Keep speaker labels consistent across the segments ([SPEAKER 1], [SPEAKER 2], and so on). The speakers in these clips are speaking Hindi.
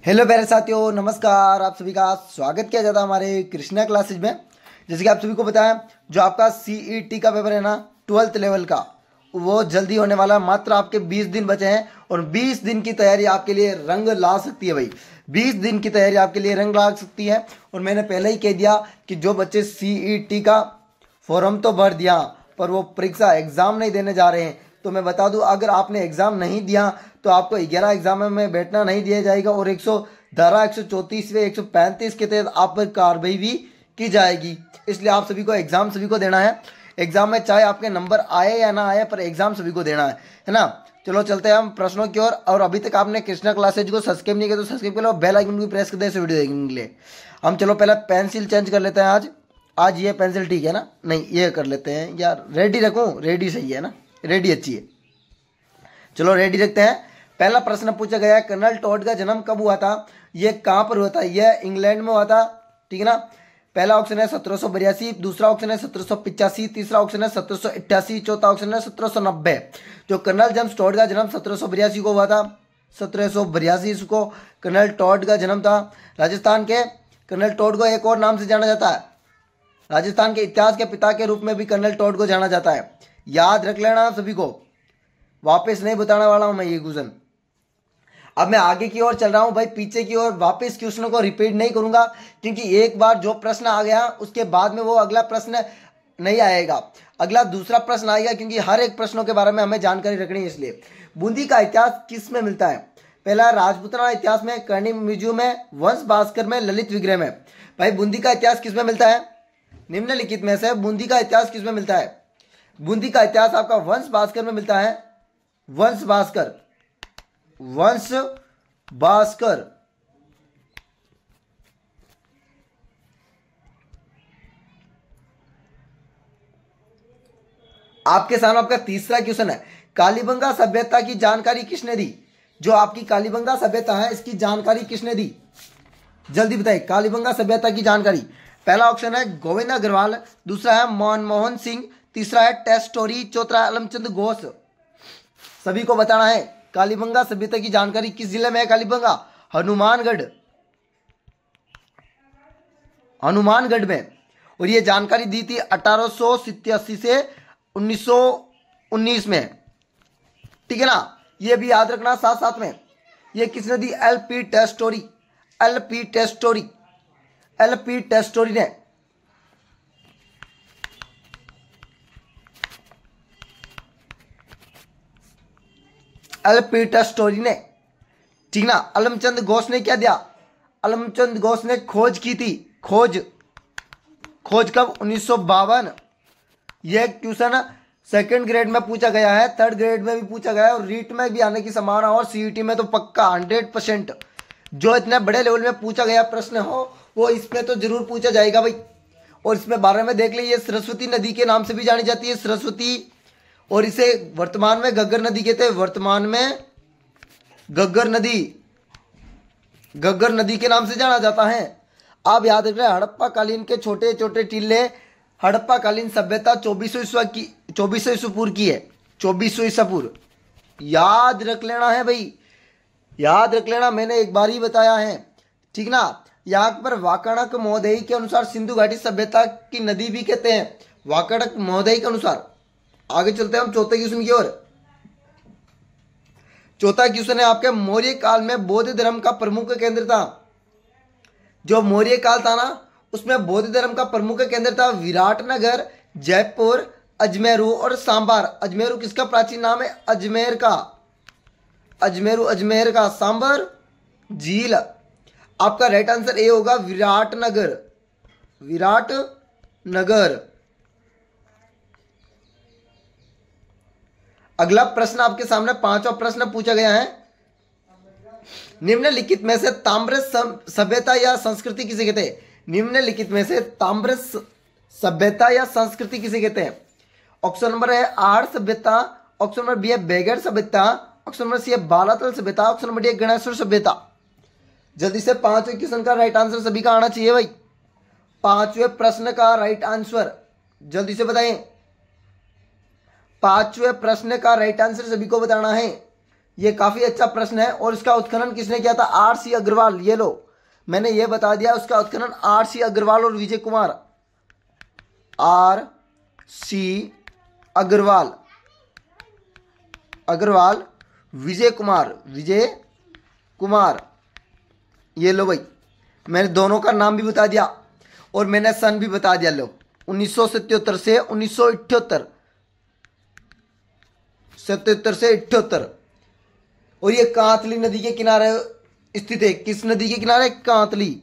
[SPEAKER 1] हेलो प्यारे साथियों, नमस्कार। आप सभी का स्वागत किया जाता है हमारे कृष्णा क्लासेज में। जैसे कि आप सभी को पता है, जो आपका सीईटी का पेपर है ना, 12th लेवल का, वो जल्दी होने वाला है। मात्र आपके 20 दिन बचे हैं और 20 दिन की तैयारी आपके लिए रंग ला सकती है भाई। 20 दिन की तैयारी आपके लिए रंग ला सकती है। और मैंने पहले ही कह दिया कि जो बच्चे सीईटी का फॉर्म तो भर दिया पर वो परीक्षा एग्जाम नहीं देने जा रहे हैं, तो मैं बता दूं, अगर आपने एग्जाम नहीं दिया तो आपको 11 एग्जाम में बैठना नहीं दिया जाएगा और 134 135 के तहत आप पर कार्रवाई भी की जाएगी। इसलिए आप सभी को एग्जाम सभी को देना है। एग्जाम में चाहे आपके नंबर आए या ना आए, पर एग्जाम सभी को देना है ना। चलो चलते हैं हम प्रश्नों की ओर। और अभी तक आपने कृष्णा क्लासेज को सब्सक्राइब नहीं किया तो सब्सक्राइब कर लो, बेल आइकन भी प्रेस कर दे इस वीडियो देखने के लिए। हम चलो पहले पेंसिल चेंज कर लेते हैं। आज ये पेंसिल ठीक है ना? नहीं, ये कर लेते हैं यार। रेडी रखूं? रेडी सही है ना? रेडी अच्छी है। चलो रेडी रखते हैं। पहला प्रश्न पूछा गया है, कर्नल टॉड का जन्म कब हुआ था? ये कहां पर हुआ था? यह इंग्लैंड में हुआ था, ठीक है ना। पहला ऑप्शन है 1782, दूसरा ऑप्शन है 1785, तीसरा ऑप्शन है 1788, चौथा ऑप्शन है 1790। जो कर्नल जेम्स टॉड का जन्म 1782 को हुआ था। 1782 को कर्नल टॉड का जन्म था। राजस्थान के कर्नल टॉड को एक और नाम से जाना जाता है। राजस्थान के इतिहास के पिता के रूप में भी कर्नल टॉड को जाना जाता है। याद रख लेना आप सभी को, वापस नहीं बताने वाला हूं मैं ये क्वेश्चन। अब मैं आगे की ओर चल रहा हूं भाई, पीछे की ओर वापस क्वेश्चनों को रिपीट नहीं करूंगा, क्योंकि एक बार जो प्रश्न आ गया उसके बाद में वो अगला प्रश्न नहीं आएगा। अगला दूसरा प्रश्न आएगा, क्योंकि हर एक प्रश्नों के बारे में हमें जानकारी रखनी है। इसलिए बूंदी का इतिहास किस में मिलता है? पहला राजपूताना इतिहास में, कर्णी म्यूजियम में, वंश भास्कर में, ललित विग्रह में। भाई बूंदी का इतिहास किस में मिलता है? निम्नलिखित में से बूंदी का इतिहास किस में मिलता है? बूंदी का इतिहास आपका वंश भास्कर में मिलता है। वंश भास्कर, वंश भास्कर। आपके सामने आपका तीसरा क्वेश्चन है, कालीबंगा सभ्यता की जानकारी किसने दी? जो आपकी कालीबंगा सभ्यता है, इसकी जानकारी किसने दी? जल्दी बताइए, कालीबंगा सभ्यता की जानकारी। पहला ऑप्शन है गोविंद अग्रवाल, दूसरा है मनमोहन सिंह, तीसरा है टेस्ट स्टोरी, चौथा है अलमचंद घोष। सभी को बताना है कालीबंगा सभ्यता की जानकारी किस जिले में है? कालीबंगा हनुमानगढ़, हनुमानगढ़ में। और ये जानकारी दी थी 1887 से 1919 में, ठीक है ना। ये भी याद रखना साथ साथ में। ये किसने दी? LP test story, LP test story, LP test story ने। एलपी टेस्ट स्टोरी ने, ठीक ना। अलमचंद घोष ने क्या दिया? अलमचंद घोष ने खोज की थी। खोज, खोज कब? 1952। यह क्वेश्चन सेकंड ग्रेड में पूछा गया है, थर्ड ग्रेड में भी पूछा गया है और रीट में भी आने की संभावना, और सीईटी में तो पक्का 100%। जो इतने बड़े लेवल में पूछा गया प्रश्न हो वो इसमें तो जरूर पूछा जाएगा भाई। और इसमें बारे में देख लीजिए, सरस्वती नदी के नाम से भी जानी जाती है, सरस्वती। और इसे वर्तमान में घग्गर नदी कहते हैं। वर्तमान में घग्गर नदी, घग्गर नदी के नाम से जाना जाता है। आप याद रख रहे हैं, हड़प्पा कालीन के छोटे छोटे टीले, हड़प्पा कालीन सभ्यता 2400 ईस्वी पूर्व की है। 2400 ईस्वी पूर्व याद रख लेना है भाई, याद रख लेना, मैंने एक बार ही बताया है, ठीक ना। यहाँ पर वाकणक महोदय के अनुसार सिंधु घाटी सभ्यता की नदी भी कहते हैं, वाकणक महोदय के अनुसार। आगे चलते हैं हम चौथे क्वेश्चन की ओर। चौथा क्वेश्चन है आपके, मौर्य काल में बौद्ध धर्म का प्रमुख केंद्र था। जो मौर्य काल था ना, उसमें बौद्ध धर्म का प्रमुख केंद्र था विराटनगर, जयपुर, अजमेरू और सांबार। अजमेरू किसका प्राचीन नाम है? अजमेर का, अजमेरू अजमेर का। सांबर झील। आपका राइट आंसर ए होगा विराटनगर, विराटनगर। अगला प्रश्न आपके सामने पांचवा प्रश्न पूछा गया है, निम्नलिखित में से ताम्र सभ्यता या संस्कृति किसे कहते हैं? निम्नलिखित में से ताम्र सभ्यता या संस्कृति किसे कहते हैं? ऑप्शन नंबर है आर्य सभ्यता, ऑप्शन नंबर बी है बैगर सभ्यता, ऑप्शन नंबर सी है बालातल सभ्यता, ऑप्शन नंबर डी है गणेश्वर सभ्यता। जल्दी से पांचवें क्वेश्चन का राइट आंसर सभी का आना चाहिए भाई। पांचवें प्रश्न का राइट आंसर जल्दी से बताएं। पांचवें प्रश्न का राइट आंसर सभी को बताना है। ये काफी अच्छा प्रश्न है। और इसका उत्खनन किसने किया था? आर.सी. अग्रवाल। ये लो, मैंने ये बता दिया, उसका उत्खनन आर.सी. अग्रवाल और विजय कुमार, आर.सी. अग्रवाल, अग्रवाल, विजय कुमार। ये लो भाई, मैंने दोनों का नाम भी बता दिया और मैंने सन भी बता दिया। लो, 1977 से 1978, 77 से 78। और ये कांतली नदी के किनारे स्थित है। किस नदी के किनारे? कांतली।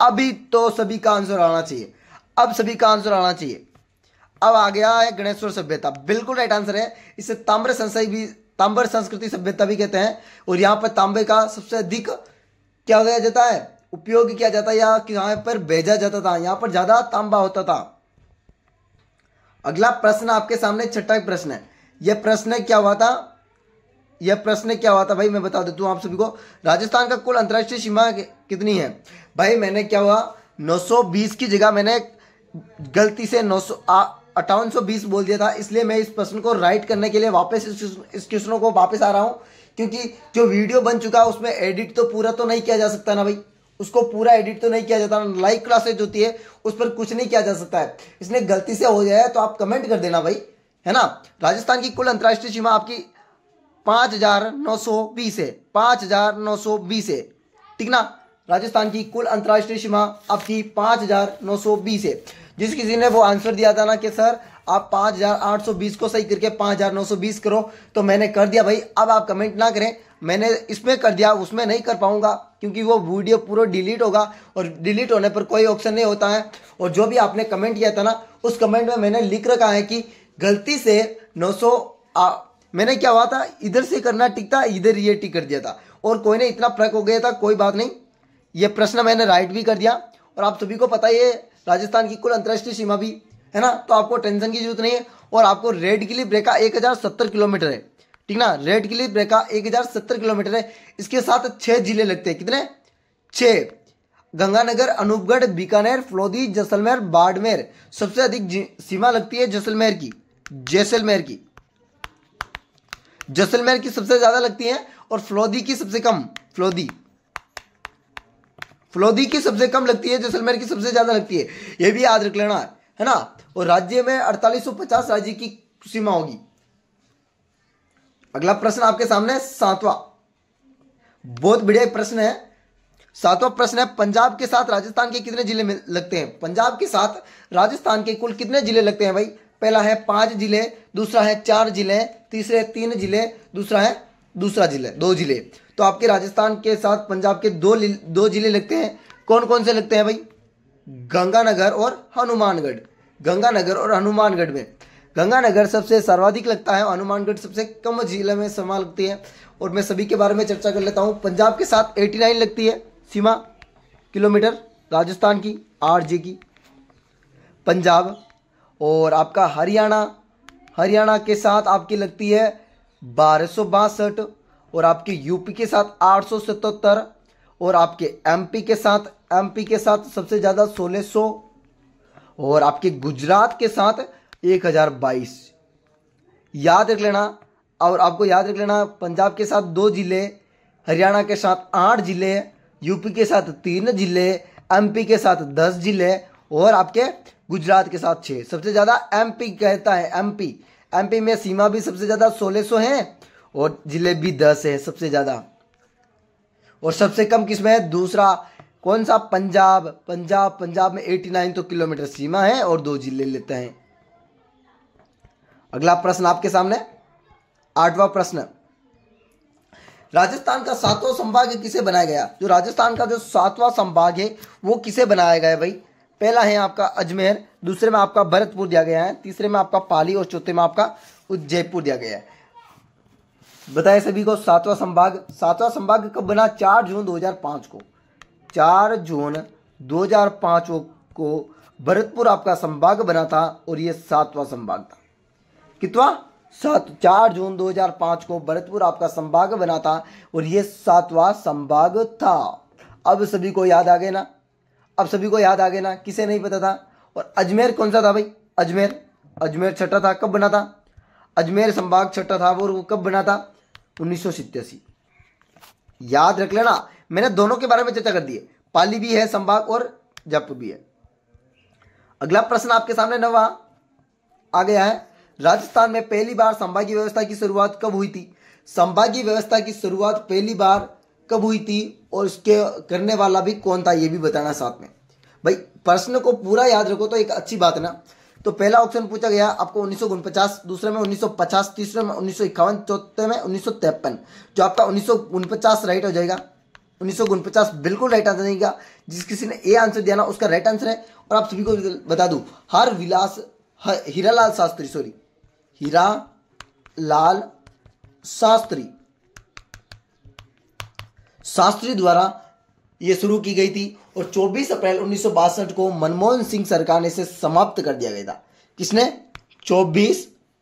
[SPEAKER 1] अभी तो सभी का आंसर आना चाहिए, अब सभी का आंसर आना चाहिए। अब आ गया है गणेश्वर सभ्यता। बिल्कुल राइट आंसर है। इसे ताम्र संस्कृति सभ्यता भी कहते हैं। और यहाँ पर तांबे का सबसे अधिक क्या किया जाता है? उपयोग किया जाता है, या यहाँ पर भेजा जाता था, यहाँ पर ज्यादा तांबा होता था। अगला प्रश्न आपके सामने, छठा प्रश्न है। यह प्रश्न क्या हुआ था भाई, मैं बता देता हूं आप सभी को। राजस्थान का कुल अंतर्राष्ट्रीय सीमा कितनी है? भाई मैंने क्या हुआ, 920 की जगह मैंने गलती से 5820 बोल दिया था। इसलिए मैं इस प्रश्न को राइट करने के लिए वापस इस क्वेश्चनों को वापस आ रहा हूं, क्योंकि जो वीडियो बन चुका है उसमें एडिट तो पूरा तो नहीं किया जा सकता ना भाई, उसको पूरा एडिट तो नहीं किया जाता। लाइव क्लासेज होती है उस पर कुछ नहीं किया जा सकता है। इसलिए गलती से हो जाए तो आप कमेंट कर देना भाई, है ना। राजस्थान की कुल अंतर्राष्ट्रीय सीमा आपकी 5920 है, 5920 है, ठीक ना। राजस्थान की कुल अंतर्राष्ट्रीय सीमा आपकी 5920 है। जिस किसी ने वो आंसर दिया था ना कि सर आप 5820 को सही करके 5920 करो, तो मैंने कर दिया भाई। अब आप कमेंट ना करें, मैंने इसमें कर दिया, उसमें नहीं कर पाऊंगा, क्योंकि वो वीडियो पूरा डिलीट होगा और डिलीट होने पर कोई ऑप्शन नहीं होता है। और जो भी आपने कमेंट किया था ना, उस कमेंट में मैंने लिख रखा है कि गलती से 900 मैंने क्या हुआ था, इधर से करना टिक था, इधर ये टिक कर दिया था, और कोई ने इतना फर्क हो गया था। कोई बात नहीं, ये प्रश्न मैंने राइट भी कर दिया। और आप सभी को पता ही है राजस्थान की कुल अंतर्राष्ट्रीय सीमा भी है ना, तो आपको टेंशन की जरूरत नहीं है। और आपको रेड क्लिफ रेखा 1070 किलोमीटर है, ठीक ना। रेड क्लिफ रेखा 1070 किलोमीटर है। इसके साथ 6 जिले लगते हैं। कितने? 6। गंगानगर, अनूपगढ़, बीकानेर, फलोदी, जैसलमेर, बाड़मेर। सबसे अधिक सीमा लगती है जैसलमेर की, जैसलमेर की सबसे ज्यादा लगती है, और फलोदी की सबसे कम। फलोदी की सबसे कम लगती है, जैसलमेर की सबसे ज्यादा लगती है। यह भी याद रख लेना, है ना। और राज्य में 4850 राज्य की सीमा होगी। अगला प्रश्न आपके सामने, 7वां, बहुत बढ़िया प्रश्न है। 7वां प्रश्न है, पंजाब के साथ राजस्थान के कितने जिले में लगते हैं? पंजाब के साथ राजस्थान के कुल कितने जिले लगते हैं भाई? पहला है 5 जिले, दूसरा है 4 जिले, तीसरे 3 जिले, दूसरा है 2 जिले। तो आपके राजस्थान के साथ पंजाब के दो जिले लगते हैं। कौन कौन से लगते हैं भाई? गंगानगर और हनुमानगढ़। गंगानगर और हनुमानगढ़ में गंगानगर सबसे सर्वाधिक लगता है, हनुमानगढ़ सबसे कम जिले में सीमा लगती है। और मैं सभी के बारे में चर्चा कर लेता हूं। पंजाब के साथ 89 लगती है सीमा किलोमीटर, राजस्थान की 8 की पंजाब। और आपका हरियाणा के साथ आपकी लगती है 1262, और आपके यूपी के साथ 877, और आपके एमपी के साथ सबसे ज़्यादा 1600, और आपके गुजरात के साथ 1022। याद रख लेना। और आपको याद रख लेना, पंजाब के साथ 2 जिले, हरियाणा के साथ 8 जिले, यूपी के साथ 3 जिले, एमपी के साथ 10 जिले, और आपके गुजरात के साथ 6। सबसे ज़्यादा एमपी कहता है, एमपी में सीमा भी सबसे ज़्यादा 1600 है, और जिले भी 10 है सबसे ज़्यादा। और सबसे कम किसमें है? दूसरा कौन सा? पंजाब में 89 तो किलोमीटर सीमा है और 2 जिले लेते हैं। अगला प्रश्न आपके सामने, 8वां प्रश्न, राजस्थान का 7वां संभाग किसे बनाया गया? जो राजस्थान का जो 7वां संभाग है वो किसे बनाया गया है भाई? पहला है आपका अजमेर, दूसरे में आपका भरतपुर दिया गया है, तीसरे में आपका पाली, और चौथे में आपका जयपुर दिया गया है। बताए सभी को, 7वां संभाग कब बना? 4 जून 2005 को। 4 जून 2005 को भरतपुर आपका संभाग बना था, और ये 7वां संभाग था। कितना? 4 जून 2005 को भरतपुर आपका संभाग बना था, और ये 7वां संभाग था। अब सभी को याद आ गया ना? किसे नहीं पता था? और अजमेर कौन सा था भाई? अजमेर 6ठा था। कब बना था? अजमेर संभाग छठा था वो कब बना था? 1987। याद रख लेना, मैंने दोनों के बारे में चर्चा कर दी है, पाली भी है संभाग और जयपुर भी है। अगला प्रश्न आपके सामने नवा आ गया है, राजस्थान में पहली बार संभागीय व्यवस्था की शुरुआत कब हुई थी? संभागीय व्यवस्था की शुरुआत पहली बार कब हुई थी और उसके करने वाला भी कौन था, यह भी बताना साथ में। भाई प्रश्न को पूरा याद रखो तो एक अच्छी बात है ना। तो पहला ऑप्शन पूछा गया आपको 1949, दूसरे में 1950, तीसरे में 1951, चौथे में 1953। जो आपका 1949 राइट हो जाएगा। 1949 बिल्कुल राइट आंसर जाएगा। जिस किसी ने ए आंसर दिया ना उसका राइट आंसर है। और आप सभी को बता दूं, हीरालाल शास्त्री द्वारा यह शुरू की गई थी और 24 अप्रैल 1962 को मनमोहन सिंह सरकार ने इसे समाप्त कर दिया गया था। किसने?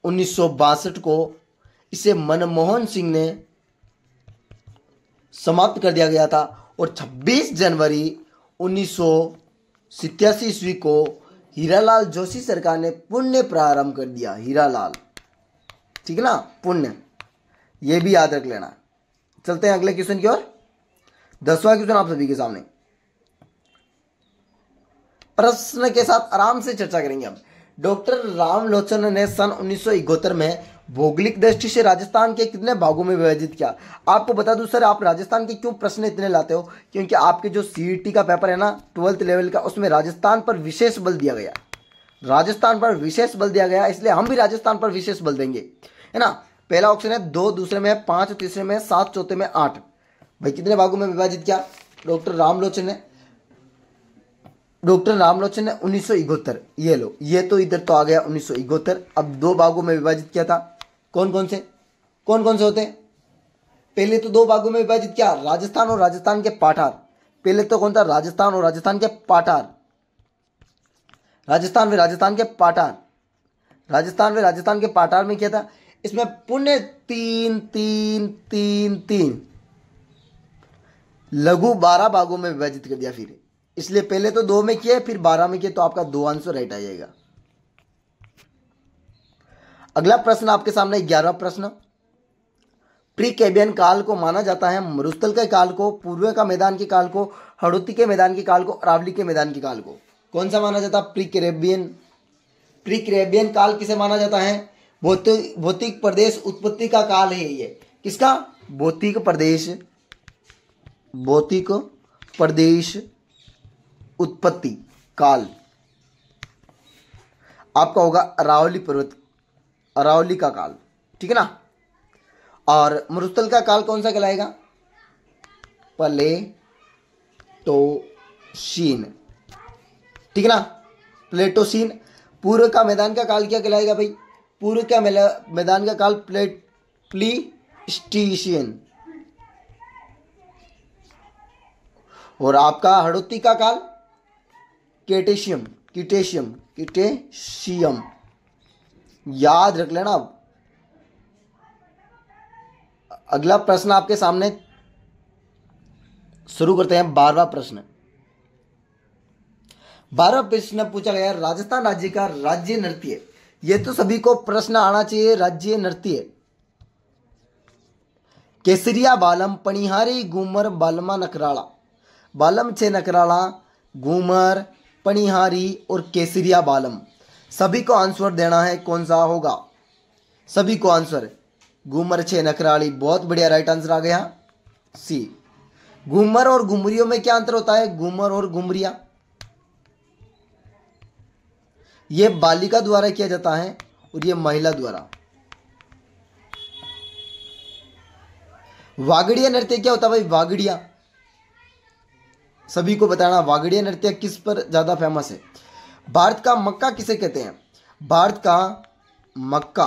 [SPEAKER 1] 1962 को इसे मनमोहन सिंह ने समाप्त कर दिया गया था और 26 जनवरी 1987 ईस्वी को हीरालाल जोशी सरकार ने पुण्य प्रारंभ कर दिया। हीरालाल, ठीक है ना, पुण्य, यह भी याद रख लेना। चलते हैं अगले क्वेश्चन की ओर। 10वां क्वेश्चन आप सभी के सामने, प्रश्न के साथ आराम से चर्चा करेंगे हम। डॉक्टर रामलोचन ने सन 1971 में भौगोलिक दृष्टि से राजस्थान के कितने भागों में विभाजित किया? आपको बता दूं सर, आप राजस्थान के क्यों प्रश्न इतने लाते हो? क्योंकि आपके जो सीईटी का पेपर है ना 12th लेवल का, उसमें राजस्थान पर विशेष बल दिया गया। राजस्थान पर विशेष बल दिया गया, इसलिए हम भी राजस्थान पर विशेष बल देंगे, है ना। पहला ऑप्शन है 2, दूसरे में 5, तीसरे में 7, चौथे में 8। भाई कितने भागों में विभाजित किया डॉक्टर रामलोचन ने? डॉक्टर रामलोचन ने 1971, ये लो, ये तो इधर तो आ गया 1971। अब 2 भागों में विभाजित किया था। कौन कौन से होते हैं? पहले तो 2 भागों में विभाजित किया, राजस्थान और राजस्थान के पाठार। पहले तो कौन था? राजस्थान और राजस्थान के पाठार। राजस्थान व राजस्थान के पाठार। राजस्थान व राजस्थान के पाठार में क्या था? इसमें पुण्य 3 3 3 3 लघु 12 भागों में विभाजित कर दिया फिर। इसलिए पहले तो 2 में किया फिर 12 में किया, तो आपका 2 आंसर राइट आ जाएगा। अगला प्रश्न आपके सामने 11वां प्रश्न, प्री कैबियन काल को माना जाता है मरुस्थल के काल को, पूर्व का मैदान के काल को, हड़ौती के मैदान के काल को, अरावली के मैदान के काल को। कौन सा माना जाता है? प्री कैबियन काल किसे माना जाता है? भौतिक प्रदेश उत्पत्ति का काल है ये। किसका? भौतिक प्रदेश उत्पत्ति काल आपका होगा अरावली का काल, ठीक है ना। और मरुस्थल का काल कौन सा कहलाएगा? प्लेटोसीन, ठीक है ना, प्लेटोसीन। पूर्व का मैदान का काल क्या कहलाएगा भाई? पूर्व का मैदान का काल प्लीस्टोसीन। और आपका हड़ौती का काल क्रेटेशियम। याद रख लेना। अगला प्रश्न आपके सामने शुरू करते हैं 12वां प्रश्न। 12वां प्रश्न पूछा गया राजस्थान राज्य का राज्य नृत्य। यह तो सभी को प्रश्न आना चाहिए। राज्य नृत्य केसरिया बालम, पनिहारी, घूमर, बालमा, नकराला। बालम 6 नकराला, घूमर, पनिहारी और केसरिया बालम। सभी को आंसर देना है, कौन सा होगा? सभी को आंसर घूमर 6 नकराली। बहुत बढ़िया, राइट आंसर आ गया सी। घूमर और घुमरियों में क्या अंतर होता है? घूमर और घुमरिया ये बालिका द्वारा किया जाता है और ये महिला द्वारा। वागड़िया नृत्य क्या होता है भाई? वागड़िया सभी को बताना, वागड़िया नृत्य किस पर ज्यादा फेमस है? भारत का मक्का किसे कहते हैं? भारत का मक्का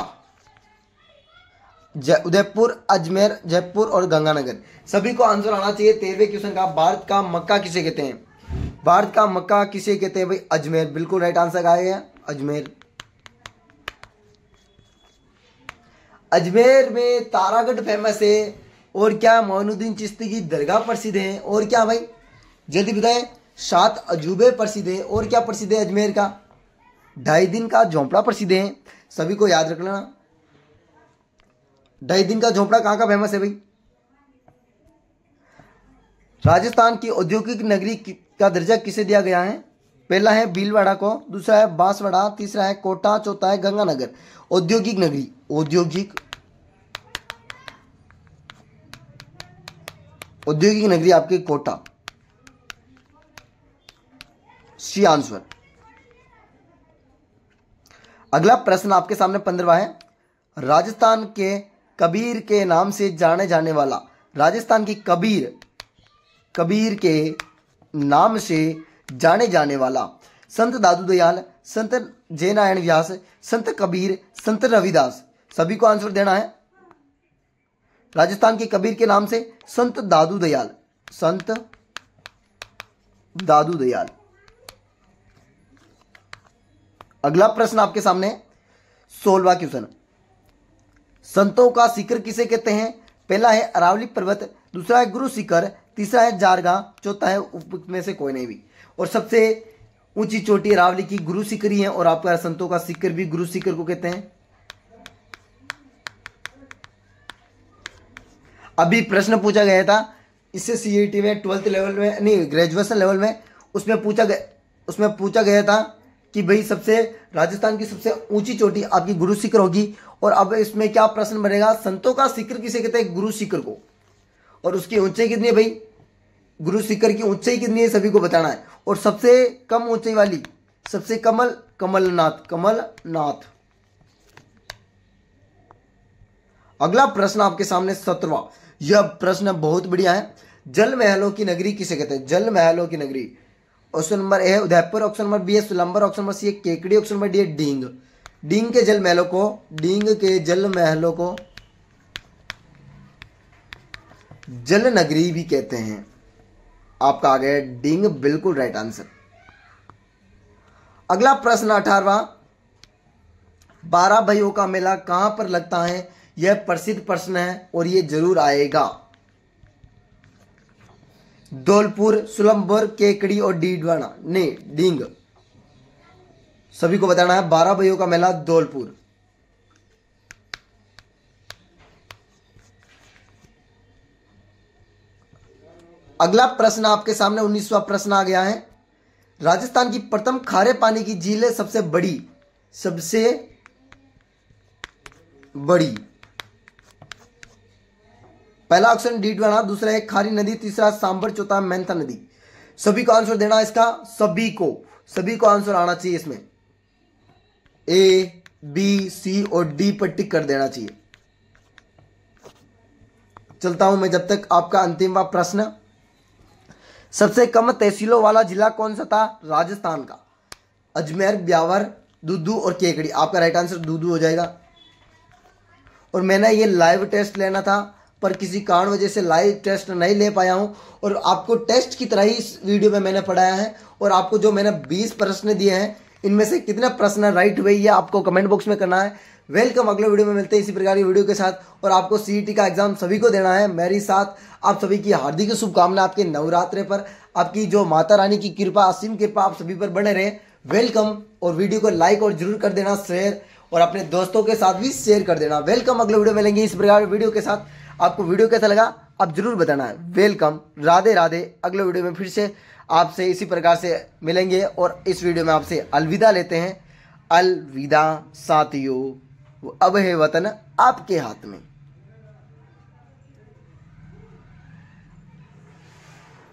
[SPEAKER 1] उदयपुर, अजमेर, जयपुर और गंगानगर। सभी को आंसर आना चाहिए 13वें क्वेश्चन का। भारत का मक्का किसे कहते हैं? भारत का मक्का किसे कहते हैं भाई? अजमेर। बिल्कुल राइट आंसर आएगा अजमेर। अजमेर में तारागढ़ फेमस है और क्या मोइनुद्दीन चिश्ती की दरगाह प्रसिद्ध है और क्या भाई जल्दी बताएं? 7 अजूबे प्रसिद्ध है और क्या प्रसिद्ध है अजमेर का? 2.5 दिन का झोंपड़ा प्रसिद्ध है। सभी को याद रखना। ढाई दिन का झोपड़ा कहाँ का फेमस है भाई? राजस्थान की औद्योगिक नगरी का दर्जा किसे दिया गया है? पहला है भीलवाड़ा को, दूसरा है बांसवाड़ा, तीसरा है कोटा, चौथा है गंगानगर। औद्योगिक नगरी, औद्योगिक नगरी आपकी कोटा, सी आंसर। अगला प्रश्न आपके सामने 15वां है। राजस्थान के कबीर के नाम से जाने जाने वाला, राजस्थान की कबीर के नाम से जाने जाने वाला संत दादू दयाल, संत जयनारायण व्यास, संत कबीर, संत रविदास। सभी को आंसर देना है। राजस्थान के कबीर के नाम से संत दादू दयाल, संत दादू दयाल। अगला प्रश्न आपके सामने 16वां क्वेश्चन। संतों का शिखर किसे कहते हैं? पहला है अरावली पर्वत, दूसरा है गुरु शिखर, तीसरा है जारगा, चौथा है उपयुक्त में से कोई नहीं भी। और सबसे ऊंची चोटी अरावली की गुरु शिखर ही है, और आपका संतों का शिखर भी गुरु शिखर को कहते हैं। अभी प्रश्न पूछा गया था इससे सीईटी में 12th लेवल में, नहीं ग्रेजुएशन लेवल में, उसमें पूछा गया था कि भाई राजस्थान की सबसे ऊंची चोटी आपकी गुरु शिखर होगी। और अब इसमें क्या प्रश्न बनेगा? संतों का शिखर किसे कहते हैं? गुरु शिखर को। और उसकी ऊंचाई कितनी है भाई? गुरु शिखर की ऊंचाई कितनी है सभी को बताना है। और सबसे कम ऊंचाई वाली, सबसे कमलनाथ। अगला प्रश्न आपके सामने 17वां। यह प्रश्न बहुत बढ़िया है। जल महलों की नगरी किसे कहते हैं? जल महलों की नगरी। ऑप्शन नंबर ए है उदयपुर, ऑप्शन नंबर बी है सुलंबर, ऑप्शन नंबर सी है केकड़ी, ऑप्शन नंबर डी है डींग। डींग के जल महलों को जल नगरी भी कहते हैं। आपका आ गया डींग, बिल्कुल राइट आंसर। अगला प्रश्न 18वां। 12 भाइयों का मेला कहां पर लगता है? यह प्रसिद्ध प्रश्न है और यह जरूर आएगा। धौलपुर, सुलंबर, केकड़ी और डींग। सभी को बताना है। 12 भाइयों का मेला धौलपुर। अगला प्रश्न आपके सामने 19वां प्रश्न आ गया है। राजस्थान की प्रथम खारे पानी की झील है सबसे बड़ी। पहला ऑप्शन डीडवाना, दूसरा है खारी नदी, तीसरा सांबर, चौथा मेंथा नदी। सभी को आंसर देना इसका, सभी को आंसर आना चाहिए इसमें। ए, बी, सी और डी पर टिक कर देना चाहिए। चलता हूं मैं जब तक। आपका अंतिम प्रश्न। सबसे कम तहसीलों वाला जिला कौन सा था राजस्थान का? अजमेर, ब्यावर, दूदू और केकड़ी। आपका राइट आंसर दूदू हो जाएगा। और मैंने ये लाइव टेस्ट लेना था, पर किसी कारण वजह से लाइव टेस्ट नहीं ले पाया हूं। और आपको टेस्ट की तरह ही इस वीडियो में मैंने पढ़ाया है। और आपको जो मैंने 20 प्रश्न दिए हैं, इनमें से कितने प्रश्न राइट हुए ये आपको कमेंट बॉक्स में करना है। वेलकम, अगले वीडियो में मिलते हैं इसी प्रकार की वीडियो के साथ। और आपको सीईटी का एग्जाम सभी को देना है। मेरे साथ आप सभी की हार्दिक शुभकामनाएं आपके नवरात्रे पर। आपकी जो माता रानी की कृपा, असीम कृपा आप सभी पर बने रहे। वेलकम। और वीडियो को लाइक और जरूर कर देना शेयर, और अपने दोस्तों के साथ भी शेयर कर देना। वेलकम, अगले वीडियो में मिलेंगे इस प्रकार वीडियो के साथ। आपको वीडियो कैसा लगा आप जरूर बताना है। वेलकम, राधे राधे। अगले वीडियो में फिर से आपसे इसी प्रकार से मिलेंगे। और इस वीडियो में आपसे अलविदा लेते हैं। अलविदा साथियों, अब है वतन आपके हाथ में।